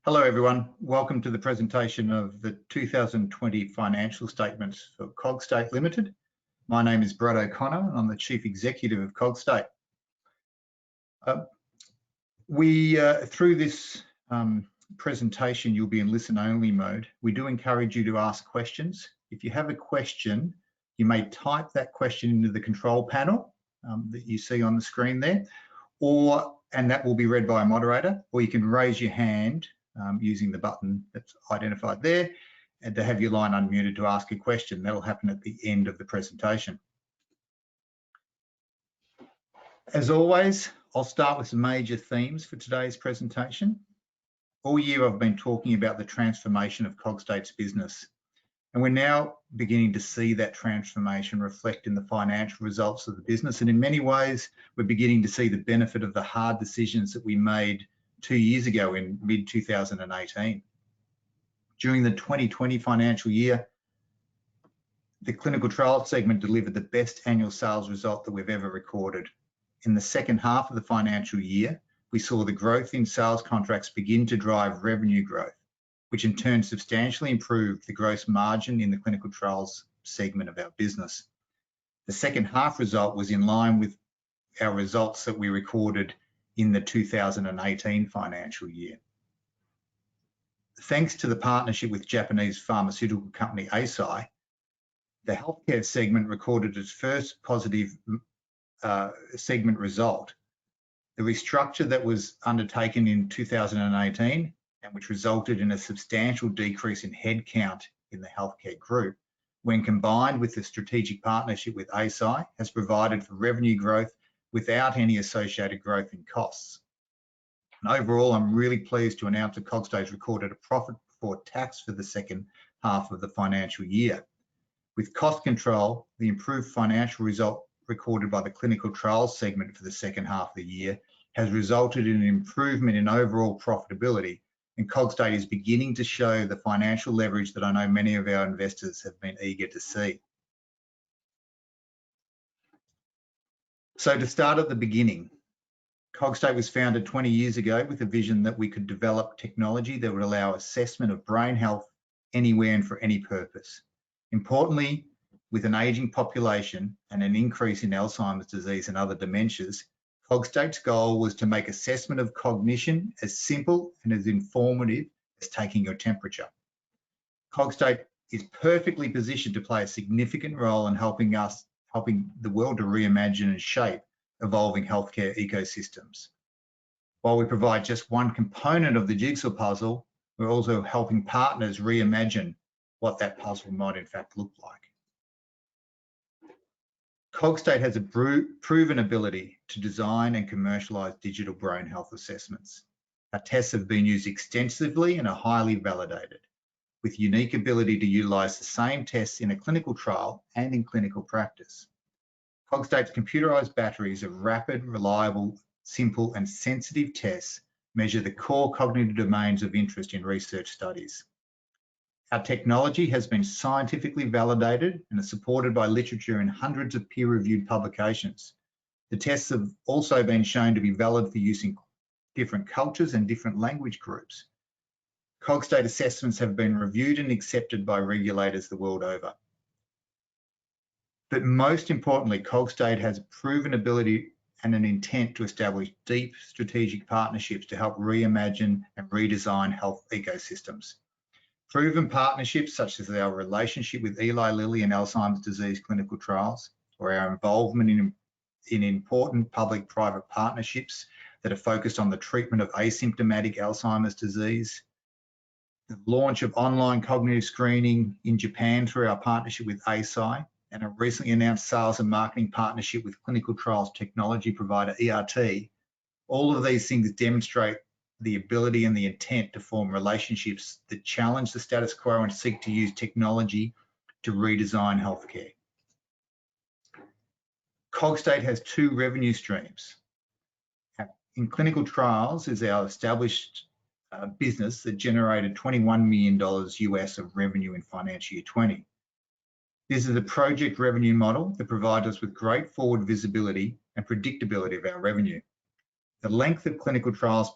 Hello everyone, welcome to the presentation of the 2020 financial statements for Cogstate Limited. My name is Brad O'Connor and I'm the Chief Executive of Cogstate. Through this presentation, you'll be in listen-only mode. We do encourage you to ask questions. If you have a question, you may type that question into the control panel that you see on the screen there, and that will be read by a moderator, or you can raise your hand using the button that's identified there, and to have your line unmuted to ask a question. That'll happen at the end of the presentation. As always, I'll start with some major themes for today's presentation. All year I've been talking about the transformation of Cogstate's business, and we're now beginning to see that transformation reflect in the financial results of the business, and in many ways we're beginning to see the benefit of the hard decisions that we made 2 years ago in mid-2018. During the 2020 financial year, the clinical trials segment delivered the best annual sales result that we've ever recorded. In the second half of the financial year, we saw the growth in sales contracts begin to drive revenue growth, which in turn substantially improved the gross margin in the clinical trials segment of our business. The second half result was in line with our results that we recorded in the 2018 financial year. Thanks to the partnership with Japanese pharmaceutical company Eisai, the healthcare segment recorded its first positive segment result. The restructure that was undertaken in 2018 and which resulted in a substantial decrease in headcount in the healthcare group, when combined with the strategic partnership with Eisai, has provided for revenue growth without any associated growth in costs. And overall, I'm really pleased to announce that Cogstate recorded a profit before tax for the second half of the financial year. With cost control, the improved financial result recorded by the clinical trials segment for the second half of the year has resulted in an improvement in overall profitability, and Cogstate is beginning to show the financial leverage that I know many of our investors have been eager to see. So to start at the beginning, Cogstate was founded 20 years ago with a vision that we could develop technology that would allow assessment of brain health anywhere and for any purpose. Importantly, with an aging population and an increase in Alzheimer's disease and other dementias, Cogstate's goal was to make assessment of cognition as simple and as informative as taking your temperature. Cogstate is perfectly positioned to play a significant role in helping the world to reimagine and shape evolving healthcare ecosystems. While we provide just one component of the jigsaw puzzle, we're also helping partners reimagine what that puzzle might in fact look like. Cogstate has a proven ability to design and commercialize digital brain health assessments. Our tests have been used extensively and are highly validated, with unique ability to utilize the same tests in a clinical trial and in clinical practice. Cogstate's computerized batteries of rapid, reliable, simple and sensitive tests measure the core cognitive domains of interest in research studies. Our technology has been scientifically validated and is supported by literature in hundreds of peer-reviewed publications. The tests have also been shown to be valid for use in different cultures and different language groups. Cogstate assessments have been reviewed and accepted by regulators the world over. But most importantly, Cogstate has a proven ability and an intent to establish deep strategic partnerships to help reimagine and redesign health ecosystems. Proven partnerships such as our relationship with Eli Lilly and Alzheimer's disease clinical trials, or our involvement in important public-private partnerships that are focused on the treatment of asymptomatic Alzheimer's disease, the launch of online cognitive screening in Japan through our partnership with Eisai, and a recently announced sales and marketing partnership with clinical trials technology provider ERT, all of these things demonstrate the ability and the intent to form relationships that challenge the status quo and seek to use technology to redesign healthcare. Cogstate has two revenue streams. In clinical trials is our established business that generated $21 million US of revenue in financial year 20. This is a project revenue model that provides us with great forward visibility and predictability of our revenue. The length of clinical trials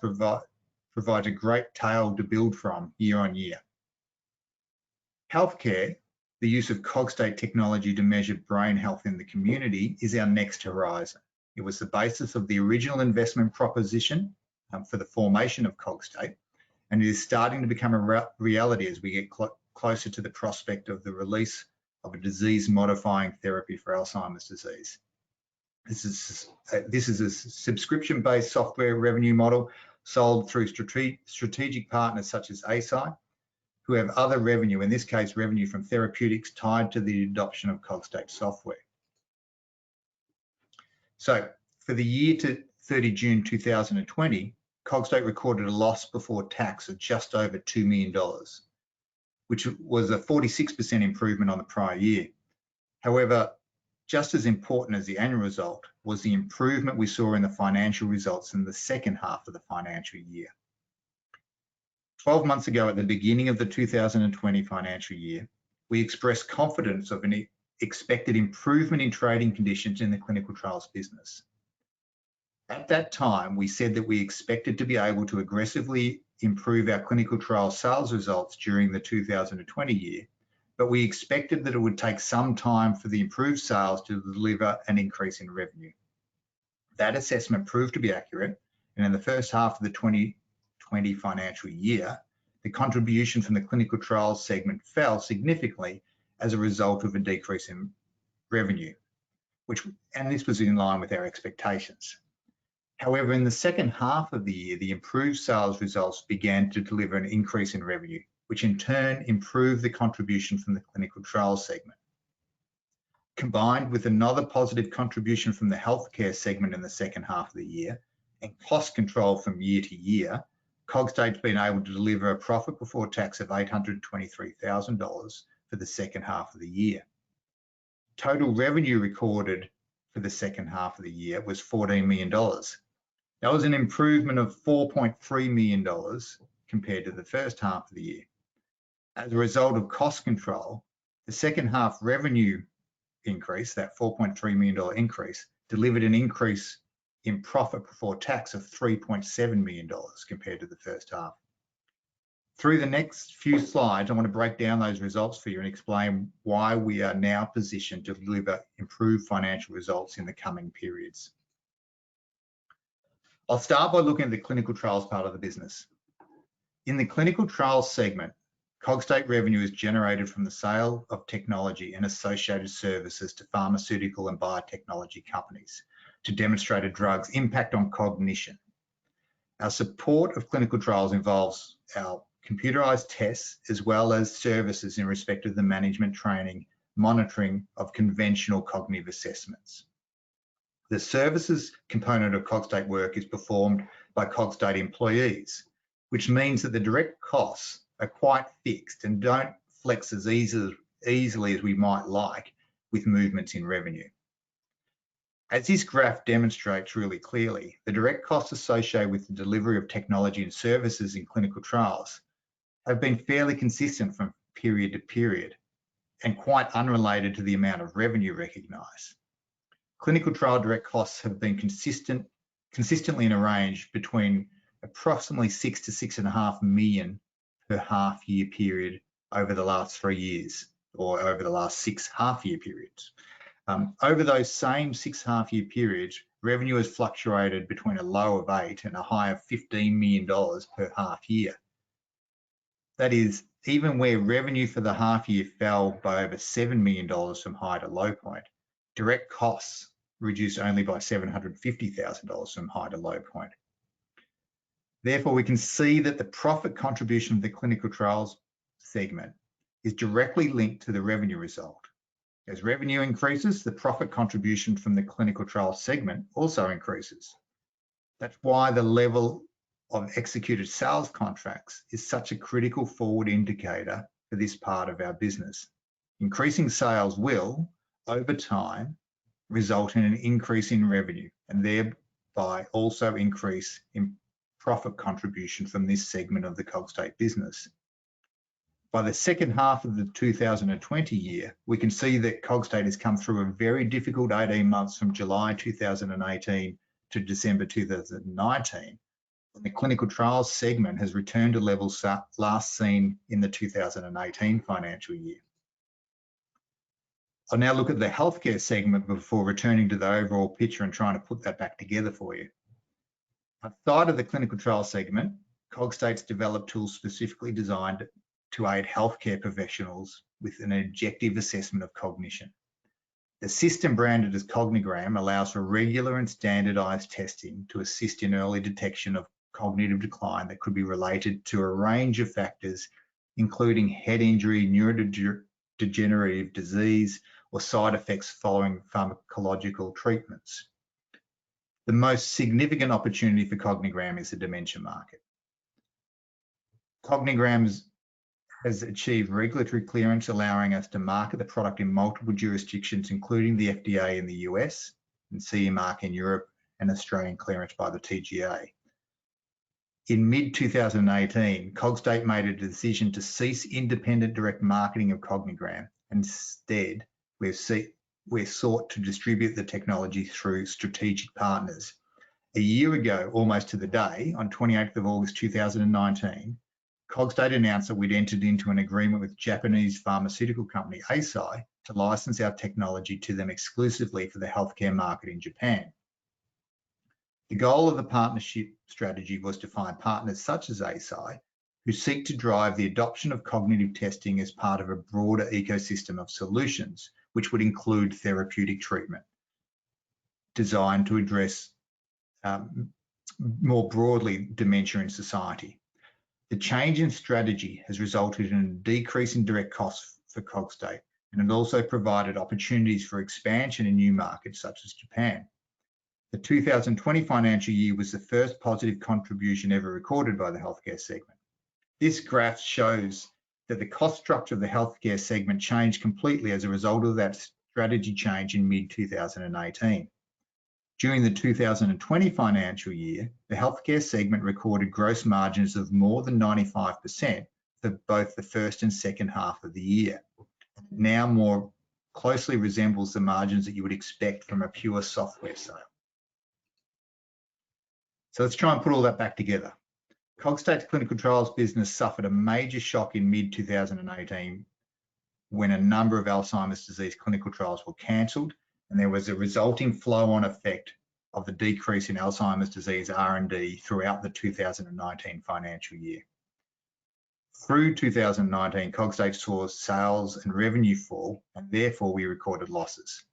provides a great tail to build from year on year. Healthcare, the use of Cogstate technology to measure brain health in the community, is our next horizon. It was the basis of the original investment proposition for the formation of Cogstate, and it is starting to become a reality as we get closer to the prospect of the release of a disease-modifying therapy for Alzheimer's disease. This is a subscription-based software revenue model sold through strategic partners such as EaseIt, who have other revenue, in this case revenue from therapeutics tied to the adoption of Cogstate software. So for the year to 30 June 2020, Cogstate recorded a loss before tax of just over $2 million, which was a 46% improvement on the prior year. However, just as important as the annual result was the improvement we saw in the financial results in the second half of the financial year. 12 months ago, at the beginning of the 2020 financial year, we expressed confidence of an expected improvement in trading conditions in the clinical trials business. At that time, we said that we expected to be able to aggressively improve our clinical trial sales results during the 2020 year, but we expected that it would take some time for the improved sales to deliver an increase in revenue. That assessment proved to be accurate, and in the first half of the 2020 financial year, the contribution from the clinical trials segment fell significantly as a result of a decrease in revenue, and this was in line with our expectations. However, in the second half of the year, the improved sales results began to deliver an increase in revenue, which in turn improved the contribution from the clinical trials segment. Combined with another positive contribution from the healthcare segment in the second half of the year and cost control from year to year, Cogstate's been able to deliver a profit before tax of $823,000 for the second half of the year. Total revenue recorded for the second half of the year was $14 million. That was an improvement of $4.3 million compared to the first half of the year. As a result of cost control, the second half revenue increase, that $4.3 million increase, delivered an increase in profit before tax of $3.7 million compared to the first half. Through the next few slides, I want to break down those results for you and explain why we are now positioned to deliver improved financial results in the coming periods. I'll start by looking at the clinical trials part of the business. In the clinical trials segment, Cogstate revenue is generated from the sale of technology and associated services to pharmaceutical and biotechnology companies to demonstrate a drug's impact on cognition. Our support of clinical trials involves our computerized tests as well as services in respect of the management, training, monitoring of conventional cognitive assessments. The services component of Cogstate work is performed by Cogstate employees, which means that the direct costs are quite fixed and don't flex as easily as we might like with movements in revenue. As this graph demonstrates really clearly, the direct costs associated with the delivery of technology and services in clinical trials have been fairly consistent from period to period and quite unrelated to the amount of revenue recognised. Clinical trial direct costs have been consistently in a range between approximately $6 to $6.5 million per half-year period over the last 3 years, or over the last 6 half-year periods. Over those same 6 half-year periods, revenue has fluctuated between a low of $8 and a high of $15 million per half-year. That is, even where revenue for the half-year fell by over $7 million from high to low point, direct costs reduced only by $750,000 from high to low point. Therefore, we can see that the profit contribution of the clinical trials segment is directly linked to the revenue result. As revenue increases, the profit contribution from the clinical trials segment also increases. That's why the level of executed sales contracts is such a critical forward indicator for this part of our business. Increasing sales will, over time, result in an increase in revenue and thereby also increase in profit contribution from this segment of the Cogstate business. By the second half of the 2020 year, we can see that Cogstate has come through a very difficult 18 months from July 2018 to December 2019, and the clinical trials segment has returned to levels last seen in the 2018 financial year. I'll now look at the healthcare segment before returning to the overall picture and trying to put that back together for you. Outside of the clinical trial segment, Cogstate's developed tools specifically designed to aid healthcare professionals with an objective assessment of cognition. The system, branded as Cognigram, allows for regular and standardised testing to assist in early detection of cognitive decline that could be related to a range of factors, including head injury, neurodegenerative disease, or side effects following pharmacological treatments. The most significant opportunity for Cognigram is the dementia market. Cognigram has achieved regulatory clearance, allowing us to market the product in multiple jurisdictions, including the FDA in the US and CE mark in Europe and Australian clearance by the TGA. In mid-2018, Cogstate made a decision to cease independent direct marketing of Cognigram. Instead, we're sought to distribute the technology through strategic partners. A year ago, almost to the day, on 28th of August 2019, Cogstate announced that we'd entered into an agreement with Japanese pharmaceutical company Eisai to license our technology to them exclusively for the healthcare market in Japan. The goal of the partnership strategy was to find partners such as Eisai who seek to drive the adoption of cognitive testing as part of a broader ecosystem of solutions, which would include therapeutic treatment designed to address more broadly dementia in society. The change in strategy has resulted in a decrease in direct costs for Cogstate, and it also provided opportunities for expansion in new markets such as Japan. The 2020 financial year was the first positive contribution ever recorded by the healthcare segment. This graph shows that the cost structure of the healthcare segment changed completely as a result of that strategy change in mid-2018. During the 2020 financial year, the healthcare segment recorded gross margins of more than 95% for both the first and second half of the year. It now more closely resembles the margins that you would expect from a pure software sale. So let's try and put all that back together. Cogstate's clinical trials business suffered a major shock in mid-2018 when a number of Alzheimer's disease clinical trials were cancelled, and there was a resulting flow-on effect of the decrease in Alzheimer's disease R&D throughout the 2019 financial year. Through 2019, Cogstate saw sales and revenue fall, and therefore we recorded losses.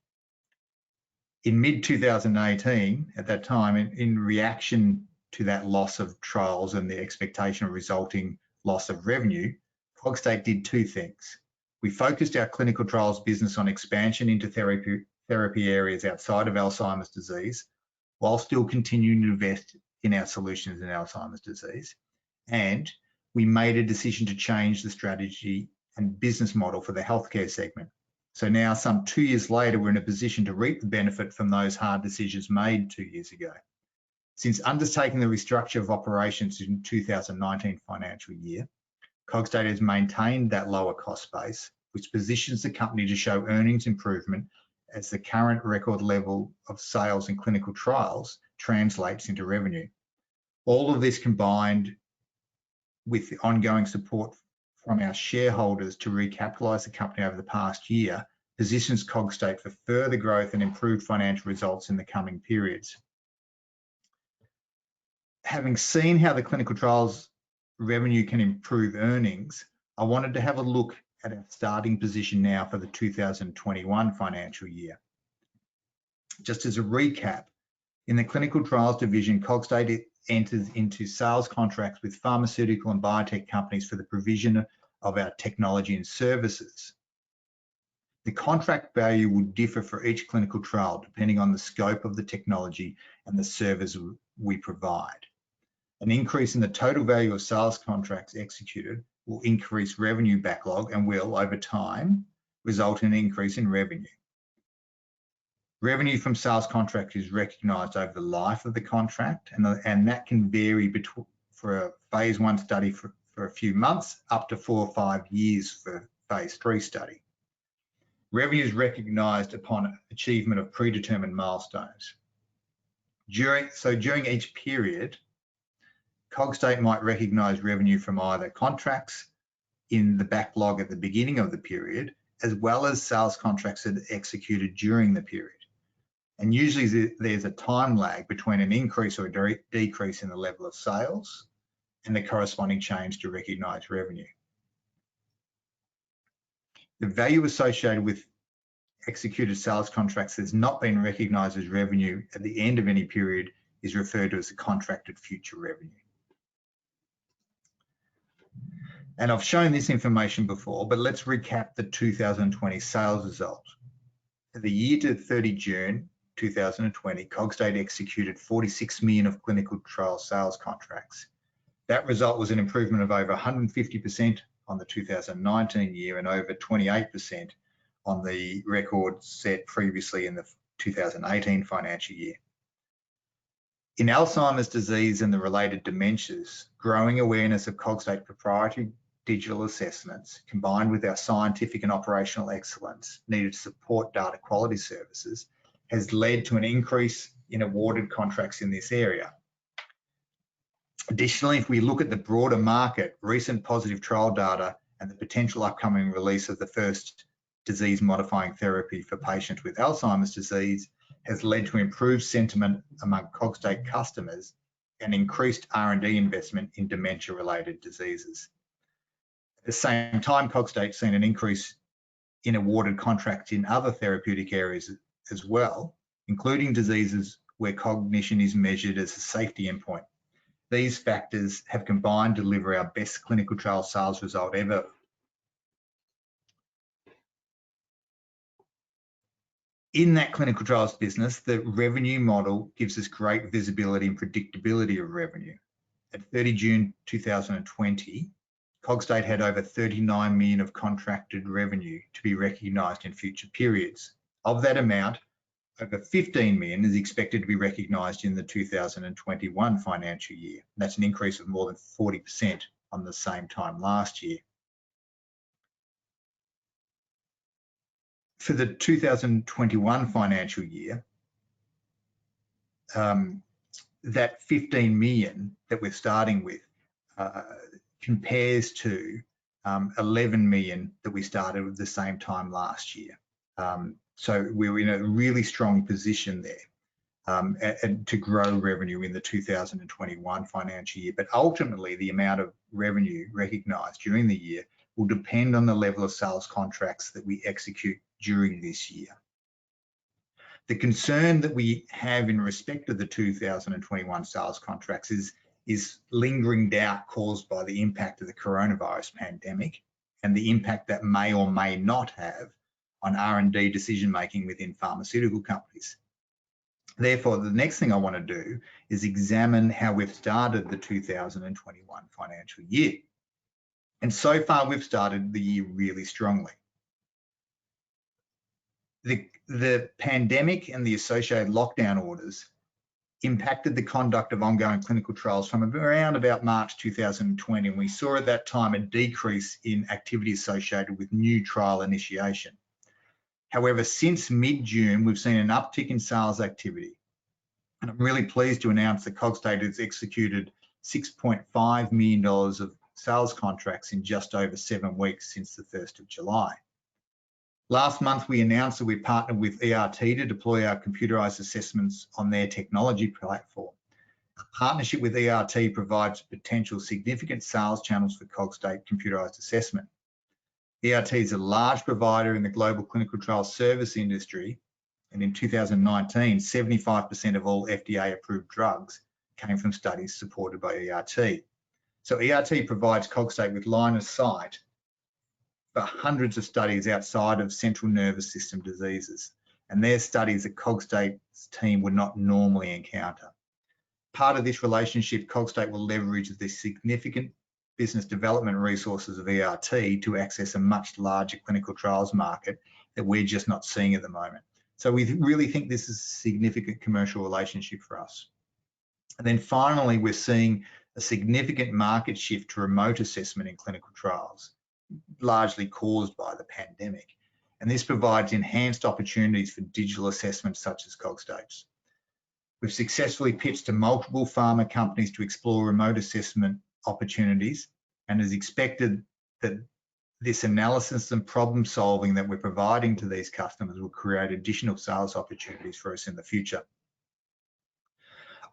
In mid-2018, at that time, in reaction to that loss of trials and the expectation of resulting loss of revenue, Cogstate did two things. We focused our clinical trials business on expansion into therapy areas outside of Alzheimer's disease, while still continuing to invest in our solutions in Alzheimer's disease. And we made a decision to change the strategy and business model for the healthcare segment. So now, some 2 years later, we're in a position to reap the benefit from those hard decisions made 2 years ago. Since undertaking the restructure of operations in 2019 financial year, Cogstate has maintained that lower cost base, which positions the company to show earnings improvement as the current record level of sales in clinical trials translates into revenue. All of this, combined with the ongoing support from our shareholders to recapitalise the company over the past year, positions Cogstate for further growth and improved financial results in the coming periods. Having seen how the clinical trials revenue can improve earnings, I wanted to have a look at our starting position now for the 2021 financial year. Just as a recap, in the clinical trials division, Cogstate enters into sales contracts with pharmaceutical and biotech companies for the provision of our technology and services. The contract value would differ for each clinical trial depending on the scope of the technology and the service we provide. An increase in the total value of sales contracts executed will increase revenue backlog and will, over time, result in an increase in revenue. Revenue from sales contract is recognised over the life of the contract, and that can vary for a phase 1 study for a few months up to 4 or 5 years for phase 3 study. Revenue is recognised upon achievement of predetermined milestones. During each period, Cogstate might recognise revenue from either contracts in the backlog at the beginning of the period, as well as sales contracts that are executed during the period. And usually there's a time lag between an increase or a decrease in the level of sales and the corresponding change to recognised revenue. The value associated with executed sales contracts that's not been recognised as revenue at the end of any period is referred to as the contracted future revenue. And I've shown this information before, but let's recap the 2020 sales result. For the year to 30 June 2020, Cogstate executed 46 million of clinical trial sales contracts. That result was an improvement of over 150% on the 2019 year and over 28% on the record set previously in the 2018 financial year. In Alzheimer's disease and the related dementias, growing awareness of Cogstate proprietary digital assessments combined with our scientific and operational excellence needed to support data quality services has led to an increase in awarded contracts in this area. Additionally, if we look at the broader market, recent positive trial data and the potential upcoming release of the first disease-modifying therapy for patients with Alzheimer's disease has led to improved sentiment among Cogstate customers and increased R&D investment in dementia-related diseases. At the same time, Cogstate's seen an increase in awarded contracts in other therapeutic areas as well, including diseases where cognition is measured as a safety endpoint. These factors have combined to deliver our best clinical trial sales result ever. In that clinical trials business, the revenue model gives us great visibility and predictability of revenue. At 30 June 2020, Cogstate had over 39 million of contracted revenue to be recognised in future periods. Of that amount, over 15 million is expected to be recognised in the 2021 financial year. That's an increase of more than 40% on the same time last year. For the 2021 financial year, that 15 million that we're starting with compares to 11 million that we started at the same time last year. So we're in a really strong position there and to grow revenue in the 2021 financial year. But ultimately, the amount of revenue recognised during the year will depend on the level of sales contracts that we execute during this year. The concern that we have in respect of the 2021 sales contracts is lingering doubt caused by the impact of the coronavirus pandemic and the impact that may or may not have on R&D decision-making within pharmaceutical companies. Therefore, the next thing I want to do is examine how we've started the 2021 financial year. And so far, we've started the year really strongly. The pandemic and the associated lockdown orders impacted the conduct of ongoing clinical trials from around about March 2020, and we saw at that time a decrease in activity associated with new trial initiation. However, since mid-June, we've seen an uptick in sales activity, and I'm really pleased to announce that Cogstate has executed $6.5 million of sales contracts in just over 7 weeks since the 1st of July. Last month, we announced that we partnered with ERT to deploy our computerized assessments on their technology platform. A partnership with ERT provides potential significant sales channels for Cogstate computerized assessment. ERT is a large provider in the global clinical trial service industry, and in 2019, 75% of all FDA-approved drugs came from studies supported by ERT. So ERT provides Cogstate with line of sight for hundreds of studies outside of central nervous system diseases, and they're studies that Cogstate's team would not normally encounter. Part of this relationship, Cogstate will leverage the significant business development resources of ERT to access a much larger clinical trials market that we're just not seeing at the moment. So we really think this is a significant commercial relationship for us. And then finally, we're seeing a significant market shift to remote assessment in clinical trials, largely caused by the pandemic. And this provides enhanced opportunities for digital assessments such as Cogstate's. We've successfully pitched to multiple pharma companies to explore remote assessment opportunities, and is expected that this analysis and problem solving that we're providing to these customers will create additional sales opportunities for us in the future.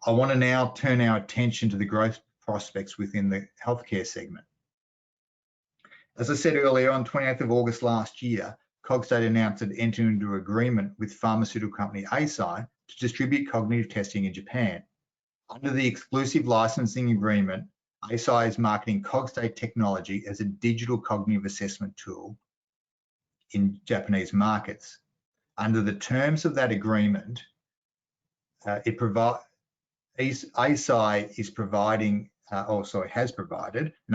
I want to now turn our attention to the growth prospects within the healthcare segment. As I said earlier, on 28th of August last year, Cogstate announced it entered into an agreement with pharmaceutical company Eisai to distribute cognitive testing in Japan. Under the exclusive licensing agreement, Eisai is marketing Cogstate Technology as a digital cognitive assessment tool in Japanese markets. Under the terms of that agreement, Eisai has provided an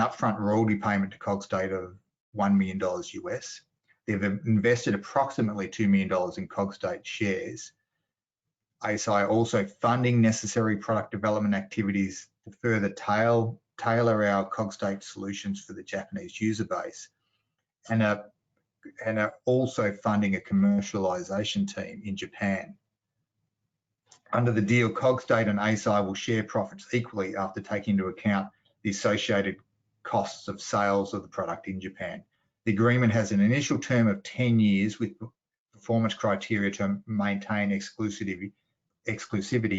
upfront royalty payment to Cogstate of $1 million US. They've invested approximately $2 million in Cogstate shares. Eisai also funding necessary product development activities to further tailor our Cogstate solutions for the Japanese user base, and are also funding a commercialization team in Japan. Under the deal, Cogstate and Eisai will share profits equally after taking into account the associated costs of sales of the product in Japan. The agreement has an initial term of 10 years with performance criteria to maintain exclusivity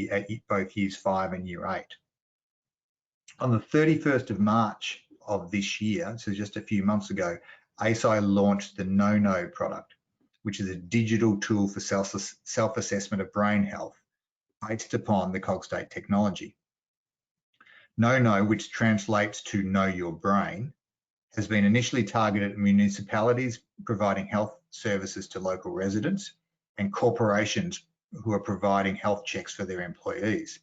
at both years 5 and year 8. On the 31st of March of this year, so just a few months ago, Eisai launched the NoKnow product, which is a digital tool for self-assessment of brain health based upon the Cogstate technology. NoKnow, which translates to Know Your Brain, has been initially targeted at municipalities providing health services to local residents and corporations who are providing health checks for their employees.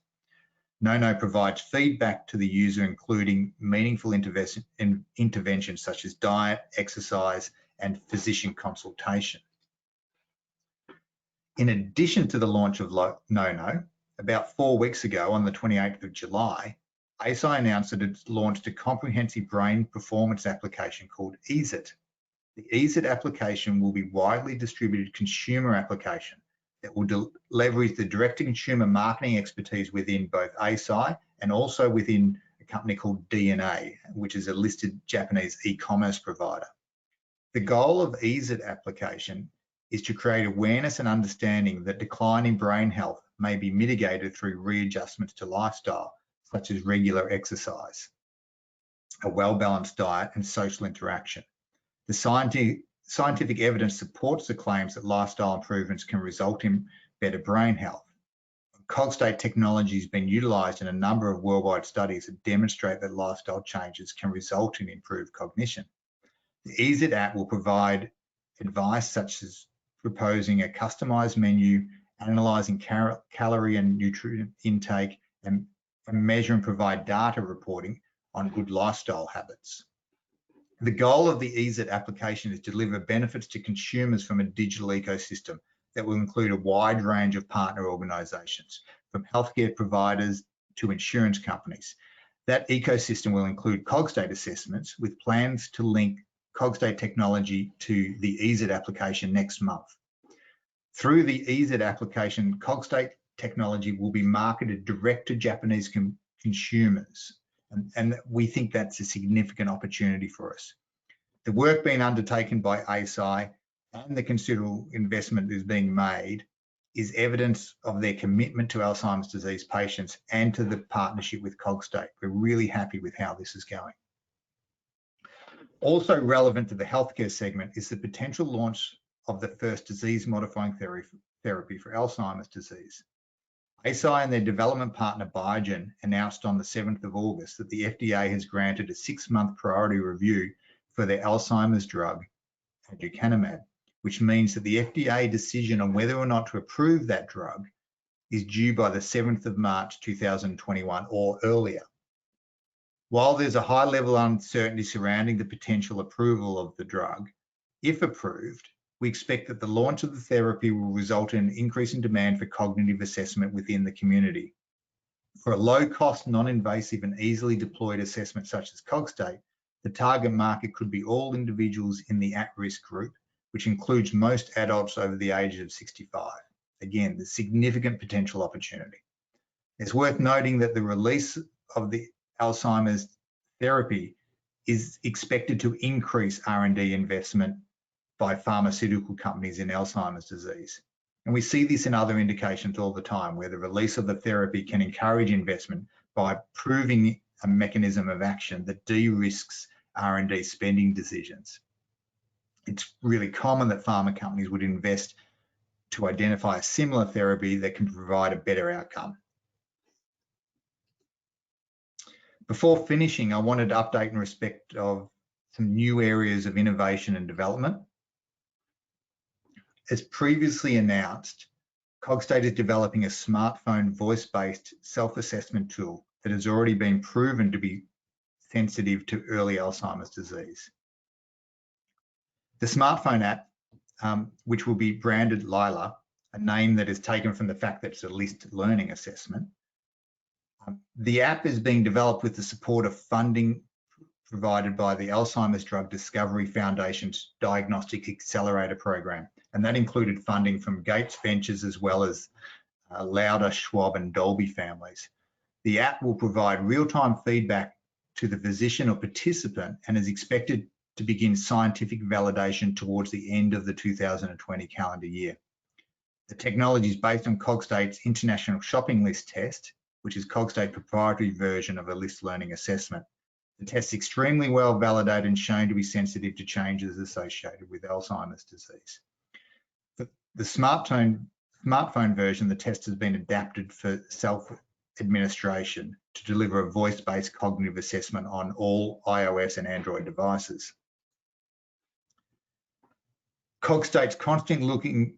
NoKnow provides feedback to the user, including meaningful interventions such as diet, exercise, and physician consultation. In addition to the launch of NoKnow, about 4 weeks ago, on the 28th of July, Eisai announced that it's launched a comprehensive brain performance application called EaseIt. The EaseIt application will be widely distributed consumer application that will leverage the direct-to-consumer marketing expertise within both Eisai and also within a company called DNA, which is a listed Japanese e-commerce provider. The goal of EaseIt application is to create awareness and understanding that decline in brain health may be mitigated through readjustments to lifestyle, such as regular exercise, a well-balanced diet, and social interaction. The scientific evidence supports the claims that lifestyle improvements can result in better brain health. Cogstate technology has been utilised in a number of worldwide studies that demonstrate that lifestyle changes can result in improved cognition. The EaseIt app will provide advice such as proposing a customised menu, analysing calorie and nutrient intake, and measure and provide data reporting on good lifestyle habits. The goal of the EaseIt application is to deliver benefits to consumers from a digital ecosystem that will include a wide range of partner organisations, from healthcare providers to insurance companies. That ecosystem will include Cogstate assessments, with plans to link Cogstate Technology to the EaseIt application next month. Through the EaseIt application, Cogstate Technology will be marketed direct to Japanese consumers, and we think that's a significant opportunity for us. The work being undertaken by Eisai and the considerable investment that is being made is evidence of their commitment to Alzheimer's disease patients and to the partnership with Cogstate. We're really happy with how this is going. Also relevant to the healthcare segment is the potential launch of the first disease-modifying therapy for Alzheimer's disease. Eisai and their development partner Biogen announced on the 7th of August that the FDA has granted a 6-month priority review for their Alzheimer's drug, aducanumab, which means that the FDA decision on whether or not to approve that drug is due by the 7th of March 2021 or earlier. While there's a high level of uncertainty surrounding the potential approval of the drug, if approved, we expect that the launch of the therapy will result in an increase in demand for cognitive assessment within the community. For a low-cost, non-invasive and easily deployed assessment such as Cogstate, the target market could be all individuals in the at-risk group, which includes most adults over the age of 65. Again, the significant potential opportunity. It's worth noting that the release of the Alzheimer's therapy is expected to increase R&D investment by pharmaceutical companies in Alzheimer's disease. And we see this in other indications all the time, where the release of the therapy can encourage investment by proving a mechanism of action that de-risks R&D spending decisions. It's really common that pharma companies would invest to identify a similar therapy that can provide a better outcome. Before finishing, I wanted to update in respect of some new areas of innovation and development. As previously announced, Cogstate is developing a smartphone voice-based self-assessment tool that has already been proven to be sensitive to early Alzheimer's disease. The smartphone app, which will be branded Lillyr, a name that is taken from the fact that it's a list learning assessment. The app is being developed with the support of funding provided by the Alzheimer's Drug Discovery Foundation's Diagnostic Accelerator Program, and that included funding from Gates Ventures as well as Lauder, Schwab and Dolby families. The app will provide real-time feedback to the physician or participant and is expected to begin scientific validation towards the end of the 2020 calendar year. The technology is based on Cogstate's International Shopping List test, which is Cogstate's proprietary version of a list learning assessment. The test is extremely well validated and shown to be sensitive to changes associated with Alzheimer's disease. For the smartphone version, the test has been adapted for self-administration to deliver a voice-based cognitive assessment on all iOS and Android devices. Cogstate's constantly looking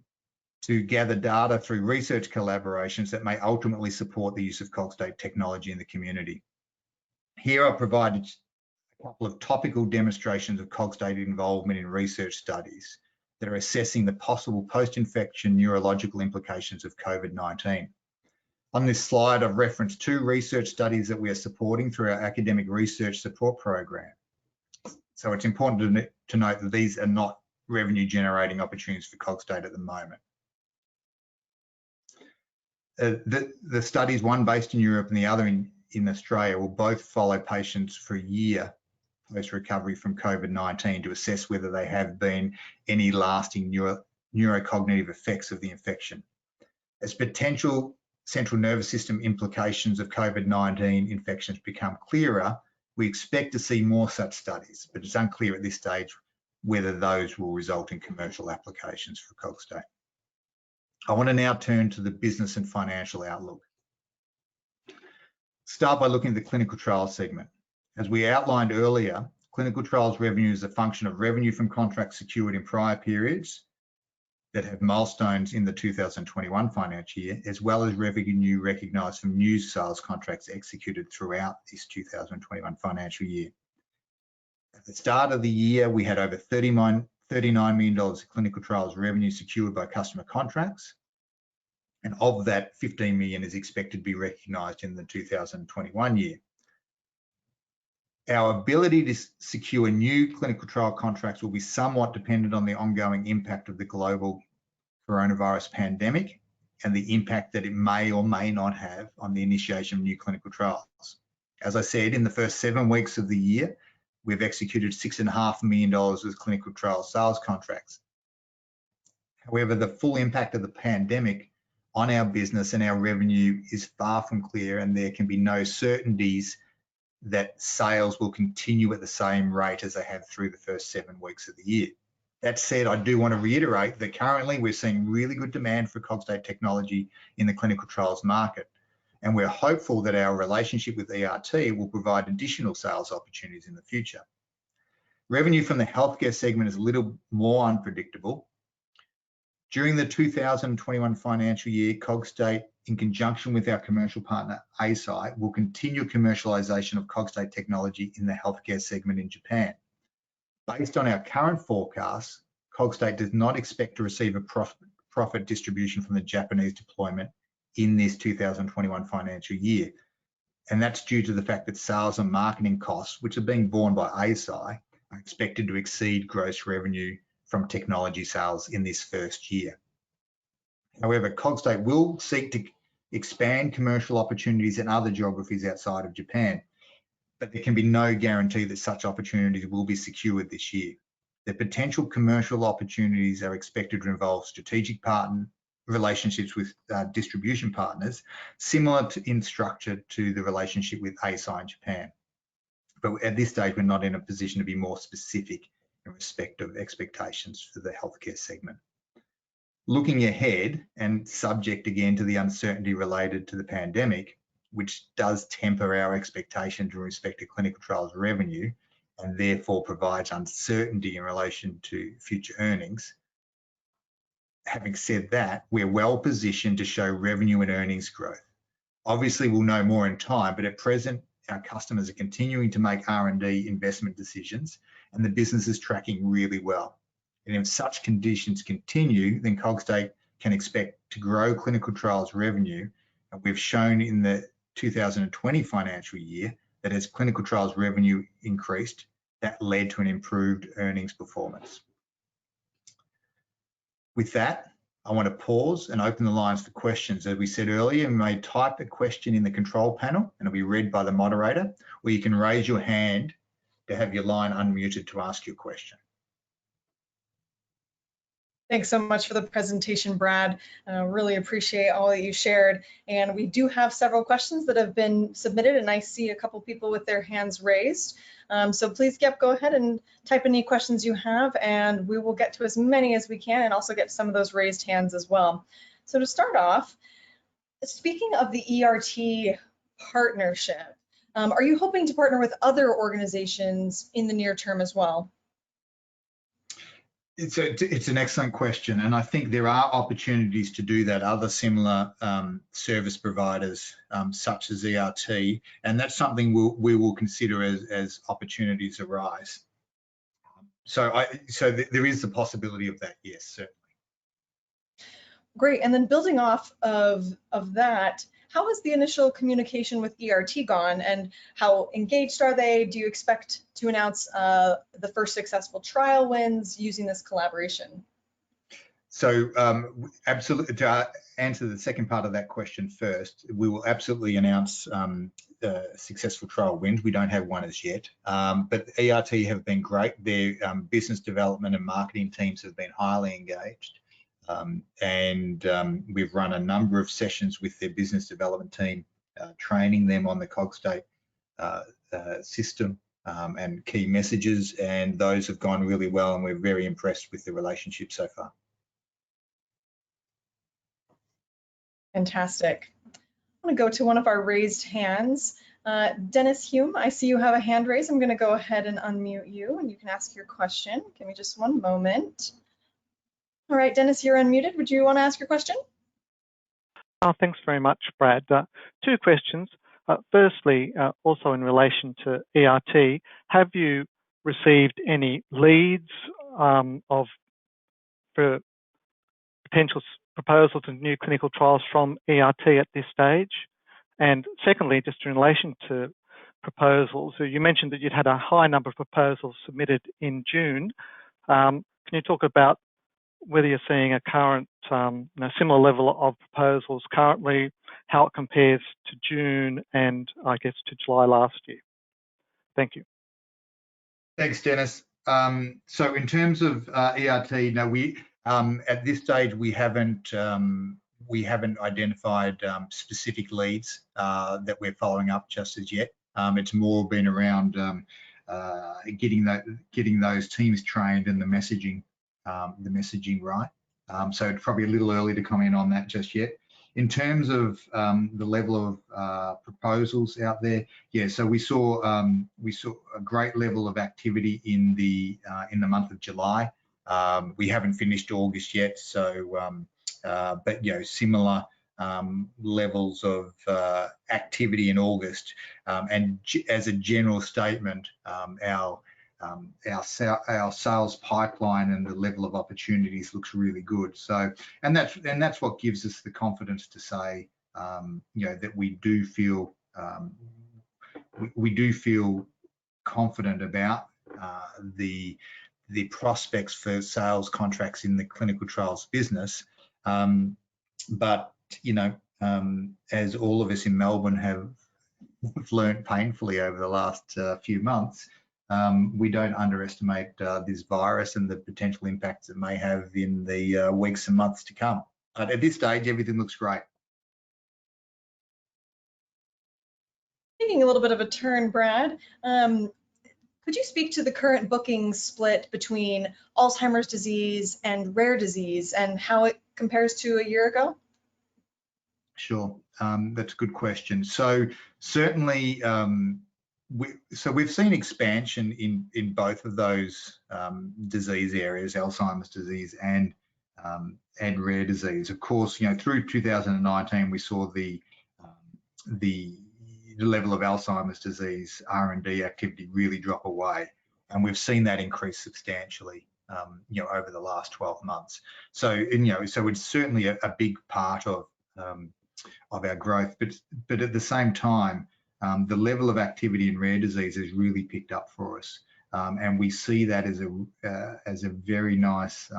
to gather data through research collaborations that may ultimately support the use of Cogstate technology in the community. Here I've provided a couple of topical demonstrations of Cogstate involvement in research studies that are assessing the possible post-infection neurological implications of COVID-19. On this slide, I've referenced two research studies that we are supporting through our academic research support program. So it's important to note that these are not revenue generating opportunities for Cogstate at the moment. The studies, one based in Europe and the other in Australia, will both follow patients for a year post-recovery from COVID-19 to assess whether they have been any lasting neurocognitive effects of the infection. As potential central nervous system implications of COVID-19 infections become clearer, we expect to see more such studies, but it's unclear at this stage whether those will result in commercial applications for Cogstate. I want to now turn to the business and financial outlook. Start by looking at the clinical trials segment. As we outlined earlier, clinical trials revenue is a function of revenue from contracts secured in prior periods that have milestones in the 2021 financial year, as well as revenue recognised from new sales contracts executed throughout this 2021 financial year. At the start of the year, we had over $39 million of clinical trials revenue secured by customer contracts. And of that, 15 million is expected to be recognised in the 2021 year. Our ability to secure new clinical trial contracts will be somewhat dependent on the ongoing impact of the global coronavirus pandemic and the impact that it may or may not have on the initiation of new clinical trials. As I said, in the first 7 weeks of the year, we've executed $6.5 million with clinical trial sales contracts. However, the full impact of the pandemic on our business and our revenue is far from clear, and there can be no certainties that sales will continue at the same rate as they have through the first 7 weeks of the year. That said, I do want to reiterate that currently we're seeing really good demand for Cogstate technology in the clinical trials market, and we're hopeful that our relationship with ERT will provide additional sales opportunities in the future. Revenue from the healthcare segment is a little more unpredictable. During the 2021 financial year, Cogstate, in conjunction with our commercial partner EaseIt, will continue commercialization of Cogstate technology in the healthcare segment in Japan. Based on our current forecasts, Cogstate does not expect to receive a profit distribution from the Japanese deployment in this 2021 financial year. And that's due to the fact that sales and marketing costs, which are being borne by EaseIt, are expected to exceed gross revenue from technology sales in this first year. However, Cogstate will seek to expand commercial opportunities in other geographies outside of Japan, but there can be no guarantee that such opportunities will be secured this year. The potential commercial opportunities are expected to involve strategic partner relationships with distribution partners, similar in structure to the relationship with Eisai in Japan. But at this stage, we're not in a position to be more specific in respect of expectations for the healthcare segment. Looking ahead, and subject again to the uncertainty related to the pandemic, which does temper our expectations in respect to clinical trials revenue, and therefore provides uncertainty in relation to future earnings. Having said that, we're well positioned to show revenue and earnings growth. Obviously, we'll know more in time, but at present, our customers are continuing to make R&D investment decisions, and the business is tracking really well. And if such conditions continue, then Cogstate can expect to grow clinical trials revenue. And we've shown in the 2020 financial year that as clinical trials revenue increased, that led to an improved earnings performance. With that, I want to pause and open the lines for questions. As we said earlier, you may type a question in the control panel and it'll be read by the moderator, or you can raise your hand to have your line unmuted to ask your question. Thanks so much for the presentation, Brad. Really appreciate all that you shared. And we do have several questions that have been submitted, and I see a couple people with their hands raised. So please, go ahead and type any questions you have, and we will get to as many as we can and also get some of those raised hands as well. So to start off, speaking of the ERT partnership, are you hoping to partner with other organizations in the near term as well? It's an excellent question, and I think there are opportunities to do that. Other similar service providers, such as ERT, and that's something we will consider as opportunities arise. So there is the possibility of that, yes, certainly. Great, and then building off of that, how has the initial communication with ERT gone, and how engaged are they? Do you expect to announce the first successful trial wins using this collaboration? So absolutely, to answer the second part of that question first, we will absolutely announce successful trial wins. We don't have one as yet, but ERT have been great. Their business development and marketing teams have been highly engaged. We've run a number of sessions with their business development team, training them on the Cogstate system and key messages, and those have gone really well, and we're very impressed with the relationship so far. Fantastic. I'm going to go to one of our raised hands. Dennis Hume, I see you have a hand raised. I'm going to go ahead and unmute you, and you can ask your question. Give me just one moment. All right, Dennis, you're unmuted. Would you want to ask your question? Thanks very much, Brad. Two questions. Firstly, also in relation to ERT, have you received any leads for potential proposals and new clinical trials from ERT at this stage? And secondly, just in relation to proposals, so you mentioned that you'd had a high number of proposals submitted in June. Can you talk about whether you're seeing a current similar level of proposals currently, how it compares to June and I guess to July last year? Thank you. Thanks, Dennis. So in terms of ERT, no, we at this stage we haven't identified specific leads that we're following up just as yet. It's more been around getting those teams trained and the messaging right. So it's probably a little early to comment on that just yet. In terms of the level of proposals out there, yeah. So we saw a great level of activity in the month of July. We haven't finished August yet, so but you know, similar levels of activity in August. And as a general statement, our sales pipeline and the level of opportunities looks really good. So, and that's what gives us the confidence to say, you know, that we do feel confident about the prospects for sales contracts in the clinical trials business. But you know, as all of us in Melbourne have learned painfully over the last few months, we don't underestimate this virus and the potential impacts it may have in the weeks and months to come. But at this stage, everything looks great. Taking a little bit of a turn, Brad, could you speak to the current booking split between Alzheimer's disease and rare disease and how it compares to a year ago? Sure, that's a good question. So certainly, we've seen expansion in both of those disease areas, Alzheimer's disease and rare disease. Of course, through 2019, we saw the level of Alzheimer's disease R&D activity really drop away, and we've seen that increase substantially, over the last 12 months. So, so it's certainly a big part of our growth, but at the same time, the level of activity in rare disease has really picked up for us, and we see that as a very nice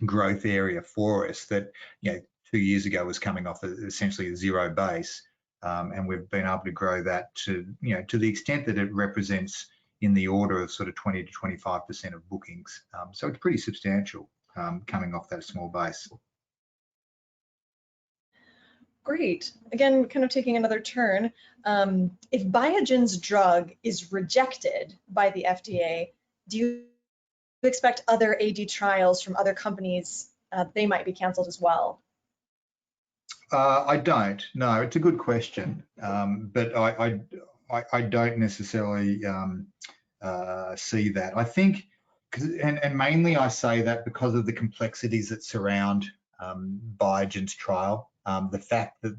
growth area for us that 2 years ago was coming off essentially a zero base. And we've been able to grow that to the extent that it represents in the order of sort of 20 to 25% of bookings. So it's pretty substantial coming off that small base. Great. Again, kind of taking another turn. If Biogen's drug is rejected by the FDA, do you expect other AD trials from other companies, they might be canceled as well? I don't. No, it's a good question, but I don't necessarily see that. I think, and mainly I say that because of the complexities that surround Biogen's trial, the fact that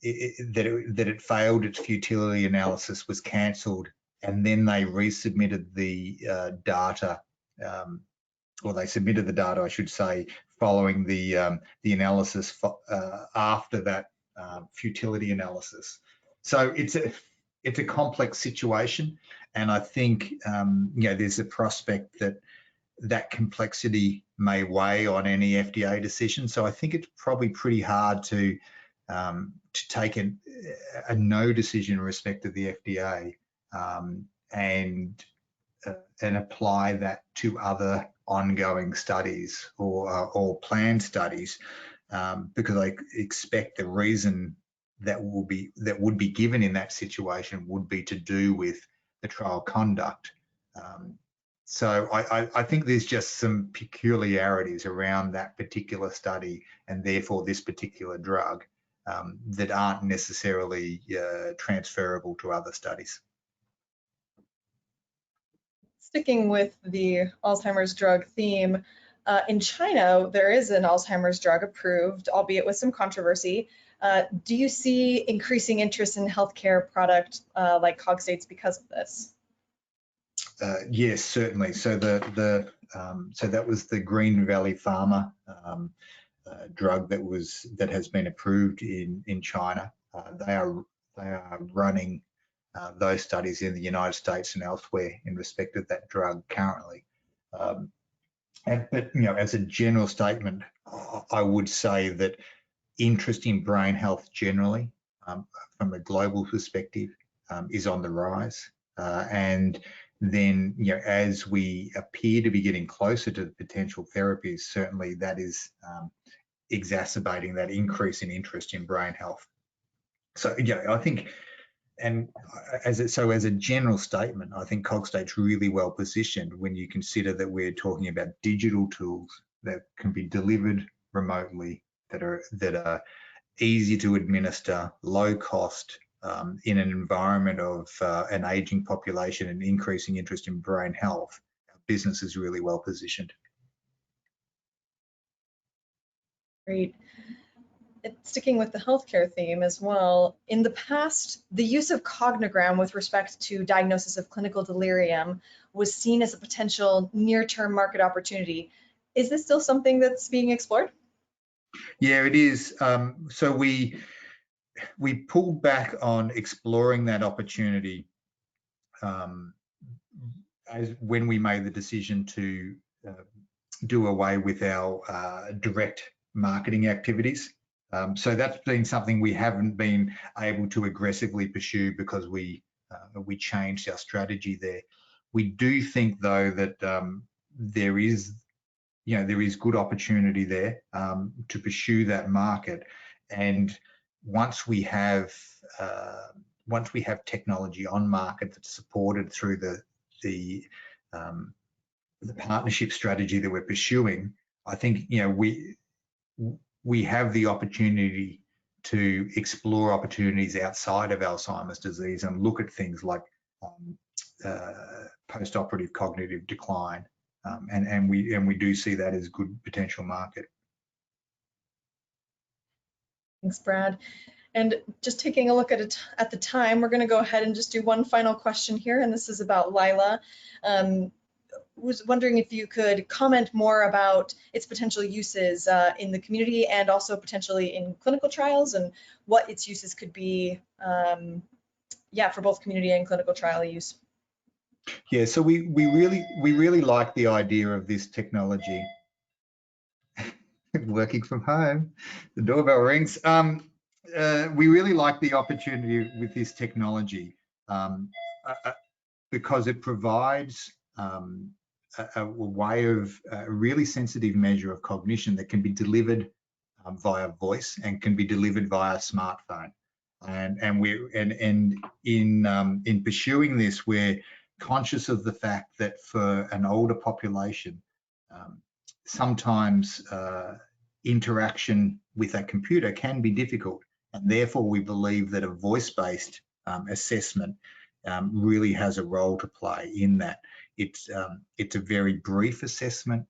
it failed its futility analysis, was cancelled, and then they resubmitted the data. Or they submitted the data, I should say, following the analysis after that futility analysis. So it's a complex situation, and I think there's a prospect that complexity may weigh on any FDA decision. So I think it's probably pretty hard to take a no decision in respect of the FDA and apply that to other ongoing studies or planned studies, because I expect the reason that would be given in that situation would be to do with the trial conduct. So I think there's just some peculiarities around that particular study and therefore this particular drug that aren't necessarily transferable to other studies. Sticking with the Alzheimer's drug theme, in China, there is an Alzheimer's drug approved, albeit with some controversy. Do you see increasing interest in healthcare product like Cogstate's because of this? Yes, certainly. So so that was the Green Valley Pharma drug that has been approved in China. They are running those studies in the United States and elsewhere in respect of that drug currently. But as a general statement, I would say that interest in brain health generally, from a global perspective, is on the rise. And then, as we appear to be getting closer to the potential therapies, certainly that is exacerbating that increase in interest in brain health. So, I think, and as a general statement, I think Cogstate's really well positioned when you consider that we're talking about digital tools that can be delivered remotely, that are easy to administer, low cost, in an environment of an aging population and increasing interest in brain health. Our business is really well positioned. Great. Sticking with the healthcare theme as well, in the past, the use of cognogram with respect to diagnosis of clinical delirium was seen as a potential near-term market opportunity. Is this still something that's being explored? Yeah, it is. So we pulled back on exploring that opportunity when we made the decision to do away with our direct marketing activities. So that's been something we haven't been able to aggressively pursue because we changed our strategy there. We do think, though, that there is good opportunity there to pursue that market, and once we have technology on market that's supported through the partnership strategy that we're pursuing, I think we have the opportunity to explore opportunities outside of Alzheimer's disease and look at things like post-operative cognitive decline, and we do see that as good potential market. Thanks, Brad. And just taking a look at the time, we're going to go ahead and just do one final question here, and this is about Lilly. Was wondering if you could comment more about its potential uses in the community and also potentially in clinical trials, and what its uses could be, for both community and clinical trial use. Yeah, so we really like the idea of this technology. Working from home, the doorbell rings. We really like the opportunity with this technology because it provides a way of a really sensitive measure of cognition that can be delivered via voice and can be delivered via smartphone. And in pursuing this, we're conscious of the fact that for an older population, sometimes interaction with a computer can be difficult, and therefore we believe that a voice-based assessment really has a role to play in that. It's a very brief assessment,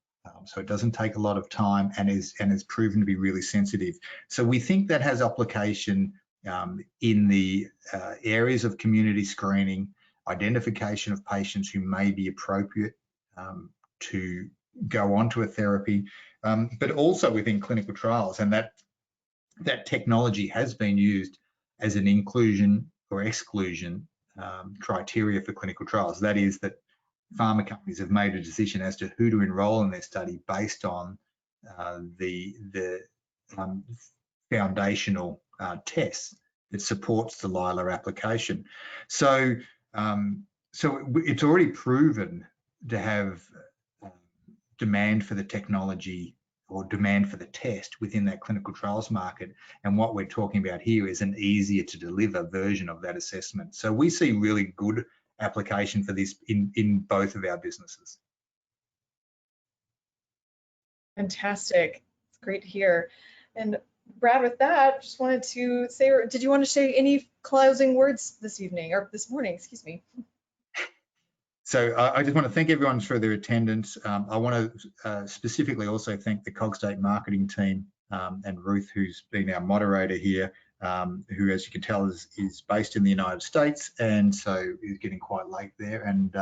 so it doesn't take a lot of time, and is proven to be really sensitive. So we think that has application in the areas of community screening, identification of patients who may be appropriate to go on to a therapy, but also within clinical trials, and that technology has been used as an inclusion or exclusion criteria for clinical trials. That is, that pharma companies have made a decision as to who to enroll in their study based on the foundational tests that supports the Lillyr application. So it's already proven to have demand for the technology or demand for the test within that clinical trials market. And what we're talking about here is an easier to deliver version of that assessment. So we see really good application for this in both of our businesses. Fantastic. It's great to hear. And Brad, with that, just wanted to say, or did you want to say any closing words this evening or this morning, excuse me? So I just want to thank everyone for their attendance. I want to specifically also thank the Cogstate marketing team and Ruth, who's been our moderator here, who, as you can tell, is based in the United States, and so is getting quite late there. And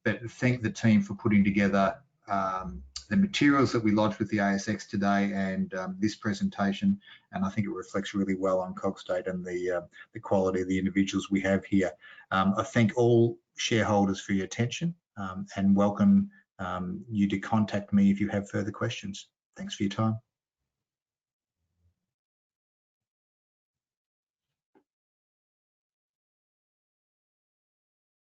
but thank the team for putting together the materials that we lodged with the ASX today and this presentation, and I think it reflects really well on Cogstate and the quality of the individuals we have here. I thank all shareholders for your attention and welcome you to contact me if you have further questions. Thanks for your time.